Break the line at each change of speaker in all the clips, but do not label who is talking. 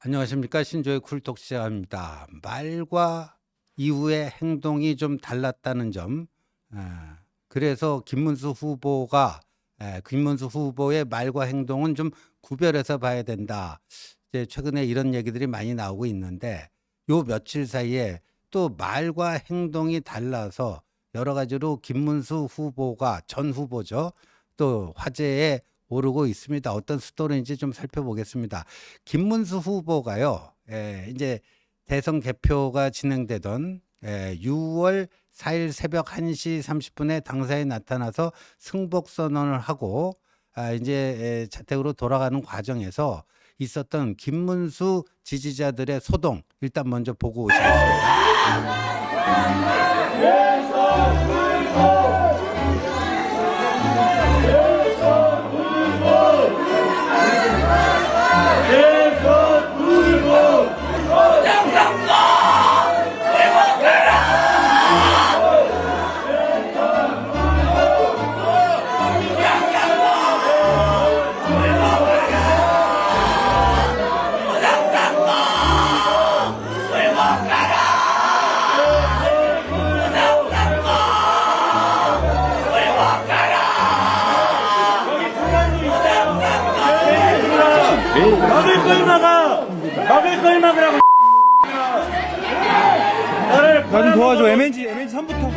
안녕하십니까. 신조의 쿨톡 시작합니다. 말과 이후의 행동이 좀 달랐다는 점. 그래서 김문수 후보의 말과 행동은 좀 구별해서 봐야 된다. 이제 최근에 이런 얘기들이 많이 나오고 있는데 요 며칠 사이에 또 말과 행동이 달라서 여러 가지로 김문수 후보가 전 후보죠. 또 화제에 오르고 있습니다. 어떤 스토리인지 좀 살펴보겠습니다. 김문수 후보가요. 이제 대선 개표가 진행되던 6월 4일 새벽 1시 30분에 당사에 나타나서 승복 선언을 하고 이제 자택으로 돌아가는 과정에서 있었던 김문수 지지자들의 소동 일단 먼저 보고 오시겠습니다.
막을 걸 막아! 막을 걸 막으라고!
나 좀 도와줘. MNG 3부터.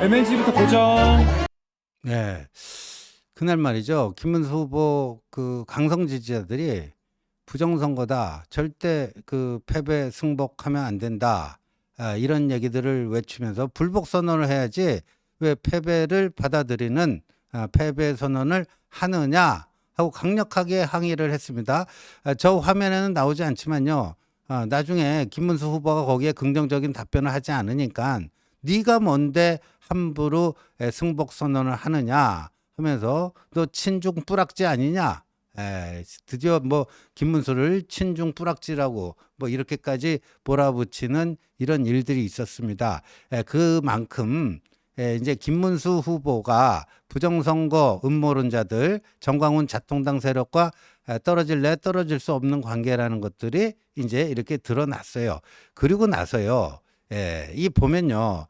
MNG부터 고정.
네. 그날 말이죠. 김문수 후보 그 강성 지지자들이 부정선거다. 절대 그 패배 승복하면 안 된다. 이런 얘기들을 외치면서 불복 선언을 해야지 왜 패배를 받아들이는 패배 선언을 하느냐 하고 강력하게 항의를 했습니다. 저 화면에는 나오지 않지만요. 나중에 김문수 후보가 거기에 긍정적인 답변을 하지 않으니까 네가 뭔데 함부로 승복 선언을 하느냐 하면서 너 친중 뿌락지 아니냐. 드디어 뭐 김문수를 친중 뿌락지라고 뭐 이렇게까지 몰아붙이는 이런 일들이 있었습니다. 그만큼 이제 김문수 후보가 부정선거 음모론자들 정광훈 자통당 세력과 떨어질래 떨어질 수 없는 관계라는 것들이 이제 이렇게 드러났어요. 그리고 나서요. 이 보면요.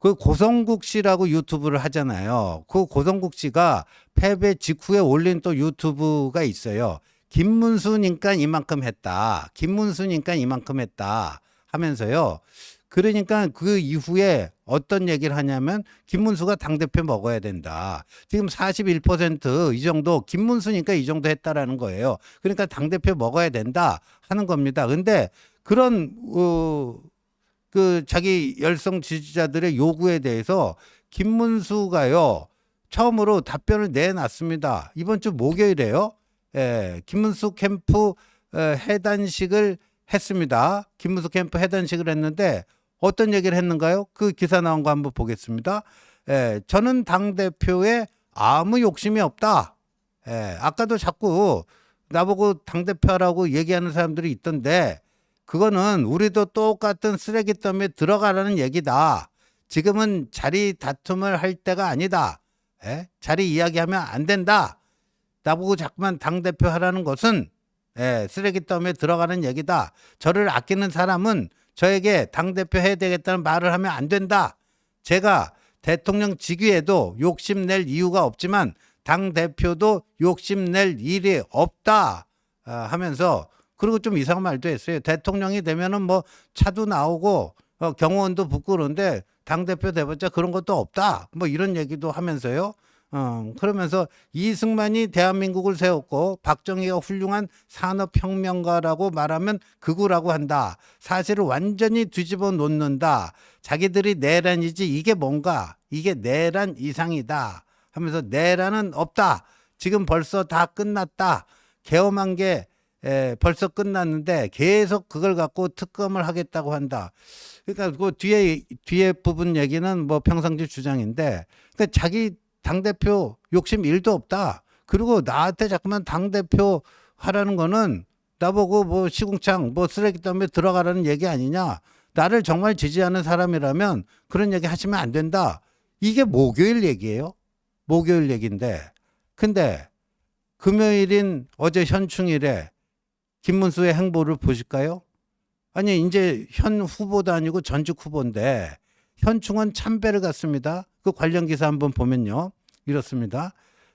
그 고성국 씨라고 유튜브를 하잖아요. 그 고성국 씨가 패배 직후에 올린 또 유튜브가 있어요. 김문수니까 이만큼 했다. 김문수니까 이만큼 했다 하면서요. 그러니까 그 이후에 어떤 얘기를 하냐면 김문수가 당대표 먹어야 된다. 지금 41%이 정도 김문수니까 이 정도 했다라는 거예요. 그러니까 당대표 먹어야 된다 하는 겁니다. 근데 그런 그 자기 열성 지지자들의 요구에 대해서 김문수가요. 처음으로 답변을 내놨습니다. 이번 주 목요일에요. 김문수 캠프 해단식을 했습니다. 김문수 캠프 해단식을 했는데 어떤 얘기를 했는가요? 그 기사 나온 거 한번 보겠습니다. 저는 당대표에 아무 욕심이 없다. 아까도 자꾸 나보고 당대표라고 얘기하는 사람들이 있던데 그거는 우리도 똑같은 쓰레기 더미에 들어가라는 얘기다. 지금은 자리 다툼을 할 때가 아니다. 자리 이야기하면 안 된다. 나보고 자꾸만 당대표 하라는 것은 쓰레기 더미에 들어가는 얘기다. 저를 아끼는 사람은 저에게 당대표 해야 되겠다는 말을 하면 안 된다. 제가 대통령 직위에도 욕심낼 이유가 없지만 당대표도 욕심낼 일이 없다 하면서 그리고 좀 이상한 말도 했어요. 대통령이 되면은 뭐 차도 나오고 경호원도 붙고 그런데 당대표 돼봤자 그런 것도 없다. 뭐 이런 얘기도 하면서요. 그러면서 이승만이 대한민국을 세웠고 박정희가 훌륭한 산업혁명가라고 말하면 극우라고 한다. 사실을 완전히 뒤집어 놓는다. 자기들이 내란이지 이게 뭔가 이게 내란 이상이다 하면서 내란은 없다. 지금 벌써 다 끝났다. 계엄한 게 벌써 끝났는데 계속 그걸 갖고 특검을 하겠다고 한다. 그러니까 그 뒤에 부분 얘기는 뭐 평상시 주장인데 그러니까 자기 당대표 욕심 1도 없다. 그리고 나한테 자꾸만 당대표 하라는 거는 나보고 뭐 시궁창 뭐 쓰레기 더미에 들어가라는 얘기 아니냐. 나를 정말 지지하는 사람이라면 그런 얘기 하시면 안 된다. 이게 목요일 얘기예요. 목요일 얘기인데. 근데 금요일인 어제 현충일에 김문수의 행보를 보실까요? 아니 이제 현 후보도 아니고 전직 후보인데 현충원 참배를 갔습니다. 그 관련 기사 한번 보면요. 이렇습니다.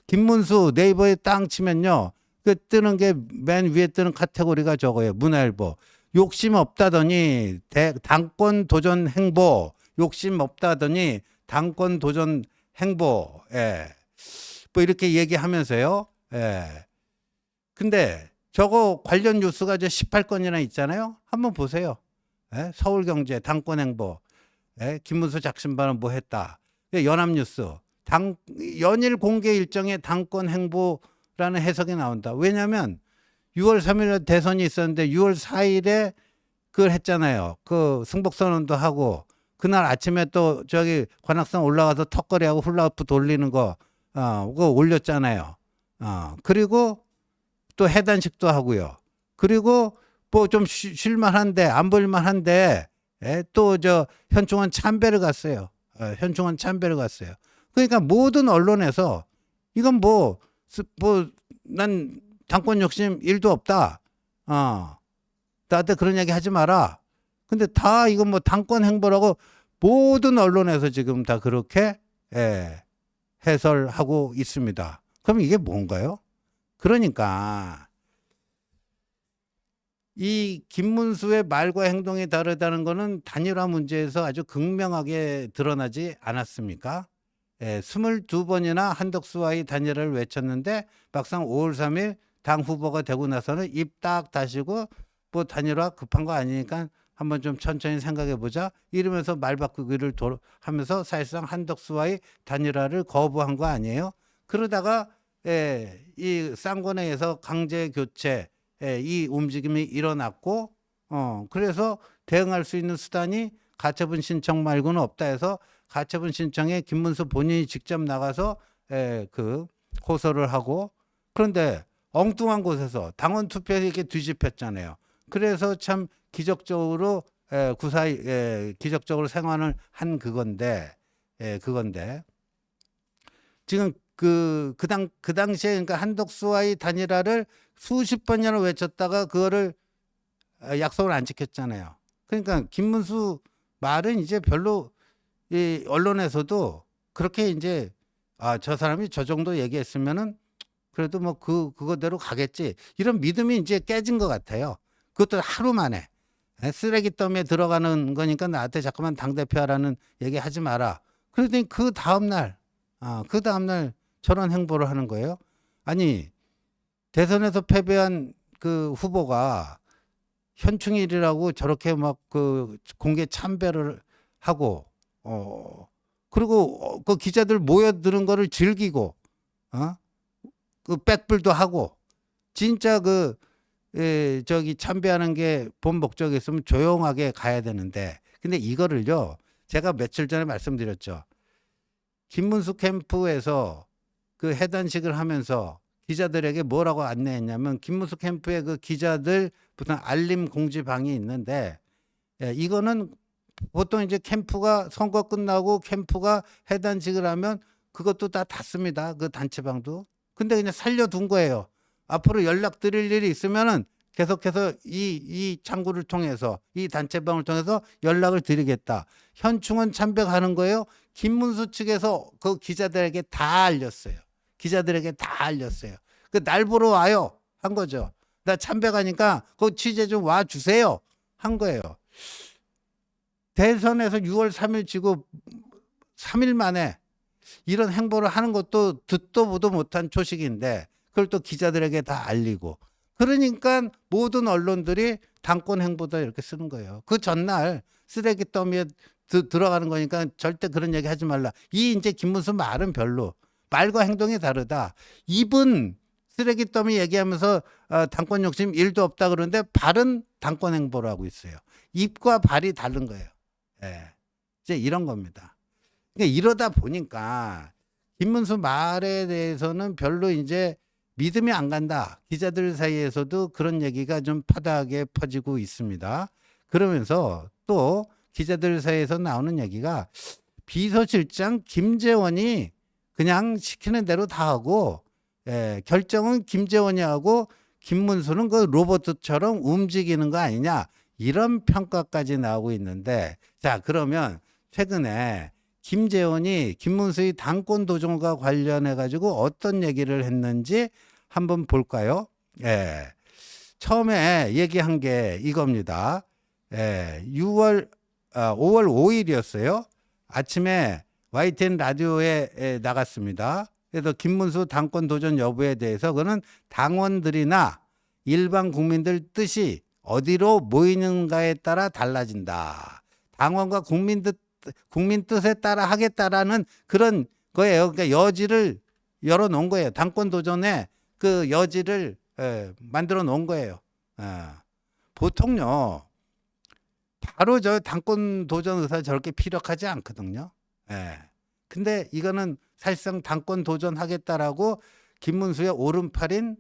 김문수 네이버에 땅 치면요. 그 뜨는 게 맨 위에 뜨는 카테고리가 저거예요. 문화일보. 욕심 없다더니 당권 도전 행보. 욕심 없다더니 당권 도전 행보. 예. 뭐 이렇게 얘기하면서요. 예. 근데 저거 관련 뉴스가 이제 18건이나 있잖아요. 한번 보세요. 예? 서울경제 당권 행보. 예? 김문수 작심반은 뭐 했다. 연합뉴스. 연일 공개 일정의 당권 행보라는 해석이 나온다. 왜냐하면 6월 3일에 대선이 있었는데 6월 4일에 그걸 했잖아요. 그 승복선언도 하고 그날 아침에 또 저기 관악산 올라가서 턱걸이하고 훌라후프 돌리는 거 그거 올렸잖아요. 그리고 또 해단식도 하고요. 그리고 뭐 좀 쉴만한데 안 볼만한데 또 저 현충원 참배를 갔어요. 현충원 참배를 갔어요. 그러니까 모든 언론에서 이건 뭐 난 당권 욕심 1도 없다. 나한테 그런 얘기 하지 마라. 근데 다 이건 뭐 당권 행보라고 모든 언론에서 지금 다 그렇게 해설하고 있습니다. 그럼 이게 뭔가요? 그러니까 이 김문수의 말과 행동이 다르다는 것은 단일화 문제에서 아주 극명하게 드러나지 않았습니까? 22번이나 한덕수와의 단일화를 외쳤는데 막상 5월 3일 당 후보가 되고 나서는 입 딱 다시고 뭐 단일화 급한 거 아니니까 한번 좀 천천히 생각해 보자 이러면서 말 바꾸기를 하면서 사실상 한덕수와의 단일화를 거부한 거 아니에요? 그러다가 이 쌍권회에서 강제 교체 이 움직임이 일어났고 그래서 대응할 수 있는 수단이 가처분 신청 말고는 없다 해서 가처분 신청에 김문수 본인이 직접 나가서 그 호소를 하고 그런데 엉뚱한 곳에서 당원 투표에 이렇게 뒤집혔잖아요. 그래서 참 기적적으로 기적적으로 생환을 한 그건데 지금 그 당시에 그러니까 한덕수와의 단일화를 수십 번이나 외쳤다가 그거를 약속을 안 지켰잖아요. 그러니까 김문수 말은 이제 별로 이 언론에서도 그렇게 이제 저 사람이 저 정도 얘기했으면은 그래도 뭐 그거대로 가겠지 이런 믿음이 이제 깨진 것 같아요. 그것도 하루 만에 쓰레기 더미에 들어가는 거니까 나한테 자꾸만 당대표하라는 얘기 하지 마라. 그러더니 그 다음날 저런 행보를 하는 거예요. 아니 대선에서 패배한 그 후보가 현충일이라고 저렇게 막 그 공개 참배를 하고 그리고 그 기자들 모여드는 거를 즐기고 그 백불도 하고 진짜 저기 참배하는 게 본 목적이 있으면 조용하게 가야 되는데 근데 이거를요 제가 며칠 전에 말씀드렸죠. 김문수 캠프에서 그 해단식을 하면서 기자들에게 뭐라고 안내했냐면 김문수 캠프에 그 기자들 무슨 알림 공지방이 있는데 이거는 보통 이제 캠프가 선거 끝나고 캠프가 해단식을 하면 그것도 다 닫습니다. 그 단체방도. 근데 그냥 살려둔 거예요. 앞으로 연락드릴 일이 있으면은 계속해서 이 창구를 통해서 이 단체방을 통해서 연락을 드리겠다. 현충원 참배하는 거예요. 김문수 측에서 그 기자들에게 다 알렸어요. 그 날 보러 와요 한 거죠. 나 참배 가니까 그 취재 좀 와 주세요 한 거예요. 대선에서 6월 3일 지고 3일 만에 이런 행보를 하는 것도 듣도 보도 못한 초식인데 그걸 또 기자들에게 다 알리고 그러니까 모든 언론들이 당권 행보다 이렇게 쓰는 거예요. 그 전날 쓰레기 더미에 들어가는 거니까 절대 그런 얘기 하지 말라. 이 이제 김문수 말은 별로 말과 행동이 다르다. 입은 쓰레기 더미 얘기하면서 당권 욕심 1도 없다 그러는데 발은 당권 행보를 하고 있어요. 입과 발이 다른 거예요. 이제 이런 겁니다. 그러니까 이러다 보니까 김문수 말에 대해서는 별로 이제 믿음이 안 간다. 기자들 사이에서도 그런 얘기가 좀 파다하게 퍼지고 있습니다. 그러면서 또 기자들 사이에서 나오는 얘기가 비서실장 김재원이 그냥 시키는 대로 다 하고 결정은 김재원이 하고 김문수는 그 로봇처럼 움직이는 거 아니냐 이런 평가까지 나오고 있는데 자 그러면 최근에 김재원이 김문수의 당권 도전과 관련해 가지고 어떤 얘기를 했는지 한번 볼까요? 예. 처음에 얘기한 게 이겁니다. 예. 5월 5일이었어요. 아침에 YTN 라디오에 나갔습니다. 그래서 김문수 당권 도전 여부에 대해서 그는 당원들이나 일반 국민들 뜻이 어디로 모이는가에 따라 달라진다. 당원과 국민 뜻에 따라 하겠다라는 그런 거예요. 그러니까 여지를 열어놓은 거예요. 당권 도전에 그 여지를 만들어 놓은 거예요. 보통요. 바로 저 당권 도전 의사 저렇게 피력하지 않거든요. 근데 이거는 사실상 당권 도전하겠다라고 김문수의 오른팔인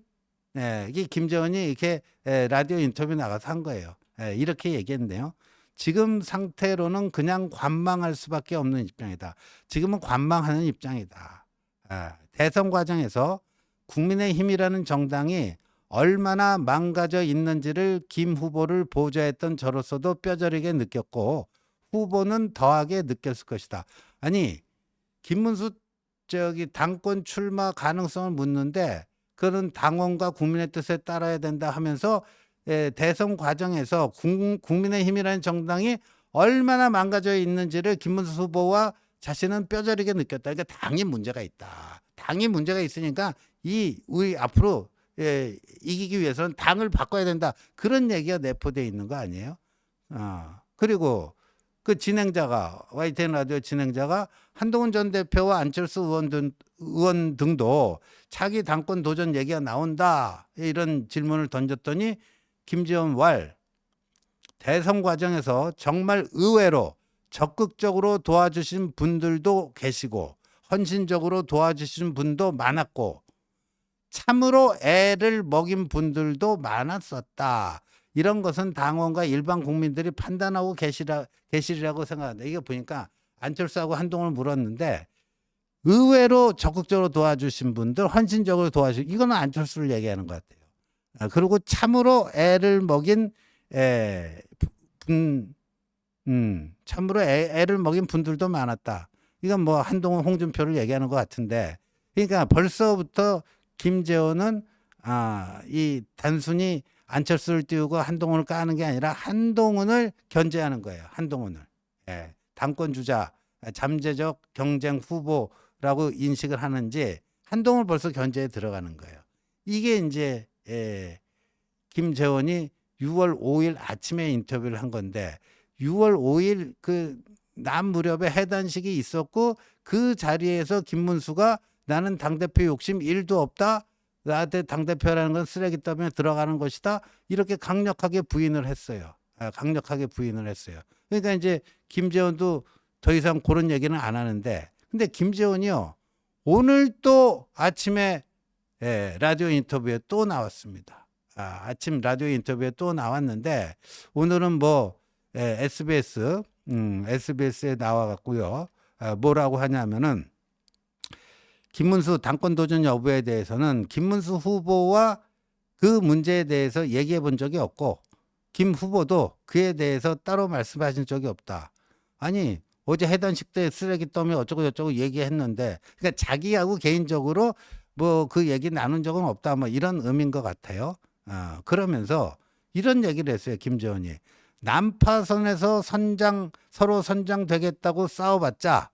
이 김재원이 이렇게 라디오 인터뷰 나가서 한 거예요. 이렇게 얘기했는데요. 지금 상태로는 그냥 관망할 수밖에 없는 입장이다. 지금은 관망하는 입장이다. 대선 과정에서 국민의힘이라는 정당이 얼마나 망가져 있는지를 김 후보를 보좌했던 저로서도 뼈저리게 느꼈고 후보는 더하게 느꼈을 것이다. 아니 김문수 당권 출마 가능성을 묻는데 그런 당원과 국민의 뜻에 따라야 된다 하면서 대선 과정에서 국민의힘이라는 정당이 얼마나 망가져 있는지를 김문수 후보와 자신은 뼈저리게 느꼈다. 그러니까 당이 문제가 있다. 당이 문제가 있으니까 우리 앞으로 이기기 위해서는 당을 바꿔야 된다. 그런 얘기가 내포되어 있는 거 아니에요? 그리고 그 진행자가 YTN 라디오 진행자가 한동훈 전 대표와 안철수 의원 등도 차기 당권 도전 얘기가 나온다. 이런 질문을 던졌더니 김재원 대선 과정에서 정말 의외로 적극적으로 도와주신 분들도 계시고 헌신적으로 도와주신 분도 많았고 참으로 애를 먹인 분들도 많았었다. 이런 것은 당원과 일반 국민들이 판단하고 계시리라고 생각한다. 이게 보니까 안철수하고 한동훈을 물었는데 의외로 적극적으로 도와주신 분들, 헌신적으로 도와주신 이거는 안철수를 얘기하는 것 같아요. 그리고 참으로 애를 먹인 참으로 애를 먹인 분들도 많았다. 이건 뭐 한동훈, 홍준표를 얘기하는 것 같은데, 그러니까 벌써부터 김재원은 이 단순히 안철수를 띄우고 한동훈을 까는 게 아니라 한동훈을 견제하는 거예요. 한동훈을 당권 주자, 잠재적 경쟁 후보라고 인식을 하는지 한동훈을 벌써 견제에 들어가는 거예요. 이게 이제 김재원이 6월 5일 아침에 인터뷰를 한 건데 6월 5일 그 낮 무렵에 해단식이 있었고 그 자리에서 김문수가 나는 당대표 욕심 1도 없다. 나한테 당대표라는 건 쓰레기 더미에 들어가는 것이다. 이렇게 강력하게 부인을 했어요. 강력하게 부인을 했어요. 그러니까 이제 김재원도 더 이상 그런 얘기는 안 하는데 근데 김재원이요. 오늘 또 아침에 라디오 인터뷰에 또 나왔습니다. 아침 라디오 인터뷰에 또 나왔는데 오늘은 뭐 SBS에 나와갖고요. 뭐라고 하냐면은 김문수 당권 도전 여부에 대해서는 김문수 후보와 그 문제에 대해서 얘기해 본 적이 없고 김 후보도 그에 대해서 따로 말씀하신 적이 없다. 아니 어제 해단식 때 쓰레기 더미 어쩌고 저쩌고 얘기했는데 그러니까 자기하고 개인적으로 뭐 그 얘기 나눈 적은 없다. 뭐 이런 의미인 것 같아요. 그러면서 이런 얘기를 했어요. 김재원이. 난파선에서 서로 선장되겠다고 싸워봤자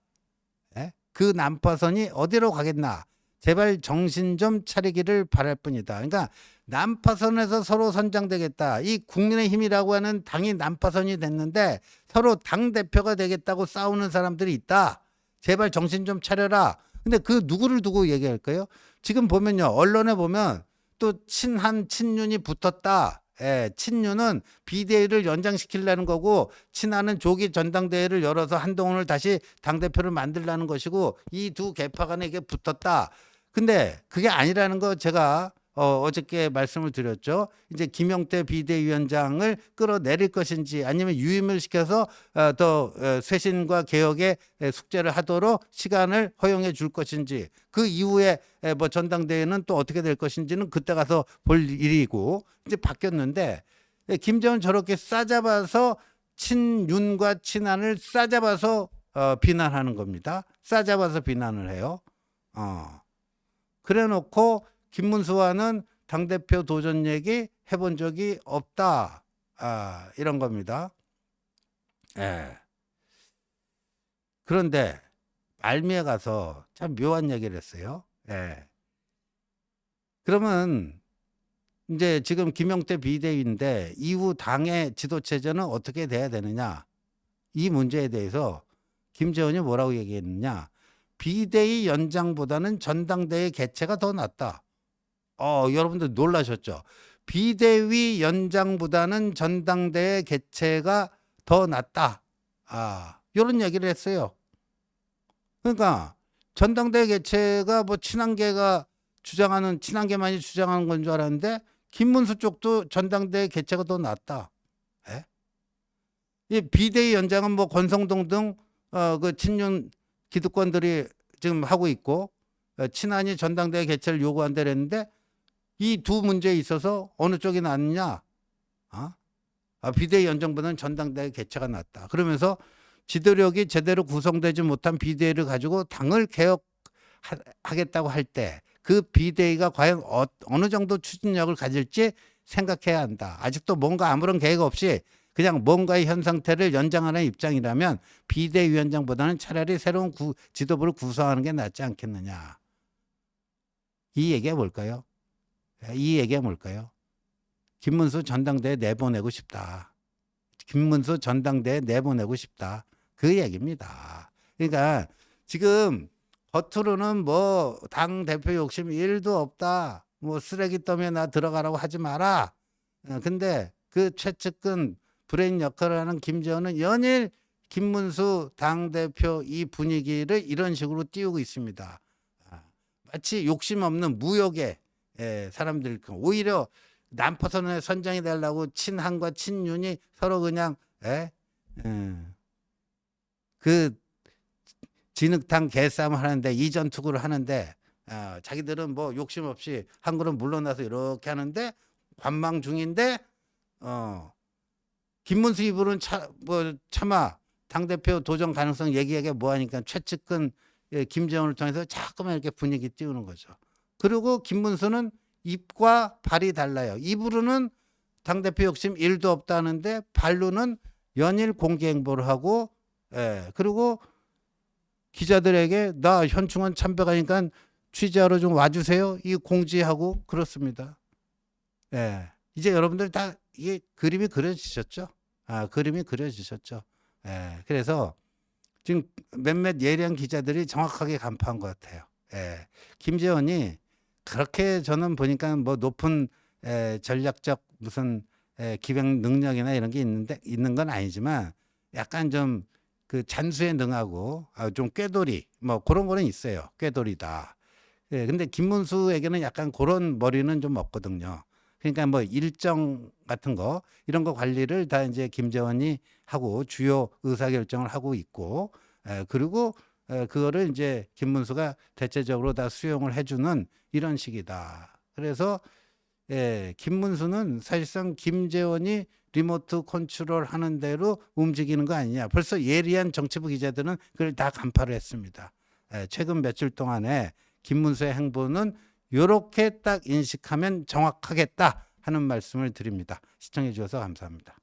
그 난파선이 어디로 가겠나. 제발 정신 좀 차리기를 바랄 뿐이다. 그러니까 난파선에서 서로 선장되겠다. 이 국민의힘이라고 하는 당이 난파선이 됐는데 서로 당대표가 되겠다고 싸우는 사람들이 있다. 제발 정신 좀 차려라. 근데 그 누구를 두고 얘기할까요? 지금 보면요. 언론에 보면 또 친윤이 붙었다. 친윤은 비대위를 연장시키려는 거고 친한은 조기 전당대회를 열어서 한동훈을 다시 당대표를 만들려는 것이고 이 두 계파 간에 이게 붙었다. 근데 그게 아니라는 거 제가 어저께 말씀을 드렸죠. 이제 김용태 비대위원장을 끌어내릴 것인지 아니면 유임을 시켜서 더 쇄신과 개혁의 숙제를 하도록 시간을 허용해 줄 것인지 그 이후에 뭐 전당대회는 또 어떻게 될 것인지는 그때 가서 볼 일이고 이제 바뀌었는데 김재원 저렇게 싸잡아서 친윤과 친한을 싸잡아서 비난하는 겁니다. 싸잡아서 비난을 해요. 그래놓고 김문수와는 당대표 도전 얘기 해본 적이 없다. 이런 겁니다. 예. 그런데 말미에 가서 참 묘한 얘기를 했어요. 예. 그러면 이제 지금 김용태 비대위인데 이후 당의 지도체제는 어떻게 돼야 되느냐. 이 문제에 대해서 김재원이 뭐라고 얘기했느냐. 비대위 연장보다는 전당대회 개최가 더 낫다. 여러분들 놀라셨죠? 비대위 연장보다는 전당대회 개최가 더 낫다. 이런 얘기를 했어요. 그러니까 전당대회 개최가 뭐 친한계만이 주장하는 건 줄 알았는데 김문수 쪽도 전당대회 개최가 더 낫다. 예? 이 비대위 연장은 뭐 권성동 등 그 친윤 기득권들이 지금 하고 있고 친한이 전당대회 개최를 요구한다고 했는데 이 두 문제에 있어서 어느 쪽이 낫느냐? 비대위 연장보다는 전당대회 개최가 낫다. 그러면서 지도력이 제대로 구성되지 못한 비대위를 가지고 당을 개혁하겠다고 할 때 그 비대위가 과연 어느 정도 추진력을 가질지 생각해야 한다. 아직도 뭔가 아무런 계획 없이 그냥 뭔가의 현 상태를 연장하는 입장이라면 비대위원장보다는 차라리 새로운 지도부를 구성하는 게 낫지 않겠느냐. 이 얘기가 뭘까요? 이 얘기가 뭘까요? 김문수 전당대회 내보내고 싶다. 김문수 전당대회 내보내고 싶다. 그 얘기입니다. 그러니까 지금 겉으로는 뭐 당 대표 욕심 1도 없다. 뭐 쓰레기 더미에 나 들어가라고 하지 마라. 근데 그 최측근 브레인 역할을 하는 김재원은 연일 김문수 당대표 이 분위기를 이런 식으로 띄우고 있습니다. 마치 욕심 없는 무역의 사람들, 오히려 난파선의 선장이 되려고 친한과 친윤이 서로 그냥 그 진흙탕 개싸움을 하는데 이전투구를 하는데 자기들은 뭐 욕심 없이 한 그룹 물러나서 이렇게 하는데 관망 중인데 김문수 입으로는 차마 당대표 도전 가능성 얘기하기가 뭐하니까 최측근 김재원을 통해서 자꾸만 이렇게 분위기 띄우는 거죠. 그리고 김문수는 입과 발이 달라요. 입으로는 당대표 욕심 1도 없다는데 발로는 연일 공개 행보를 하고 그리고 기자들에게 나 현충원 참배가니까 취재하러 좀 와주세요. 이 공지하고 그렇습니다. 이제 여러분들 다 이게 그림이 그려지셨죠? 그림이 그려지셨죠? 그래서 지금 몇몇 예리한 기자들이 정확하게 간파한 것 같아요. 김재원이 그렇게 저는 보니까 뭐 높은 전략적 무슨 기획 능력이나 이런 게 있는 건 아니지만 약간 좀 그 잔수에 능하고 좀 꾀돌이 뭐 그런 거는 있어요. 꾀돌이다. 근데 김문수에게는 약간 그런 머리는 좀 없거든요. 그러니까 뭐 일정 같은 거 이런 거 관리를 다 이제 김재원이 하고 주요 의사결정을 하고 있고 그리고 그거를 이제 김문수가 대체적으로 다 수용을 해주는 이런 식이다. 그래서 김문수는 사실상 김재원이 리모트 컨트롤 하는 대로 움직이는 거 아니냐. 벌써 예리한 정치부 기자들은 그걸 다 간파를 했습니다. 최근 며칠 동안에 김문수의 행보는 이렇게 딱 인식하면 정확하겠다 하는 말씀을 드립니다. 시청해 주셔서 감사합니다.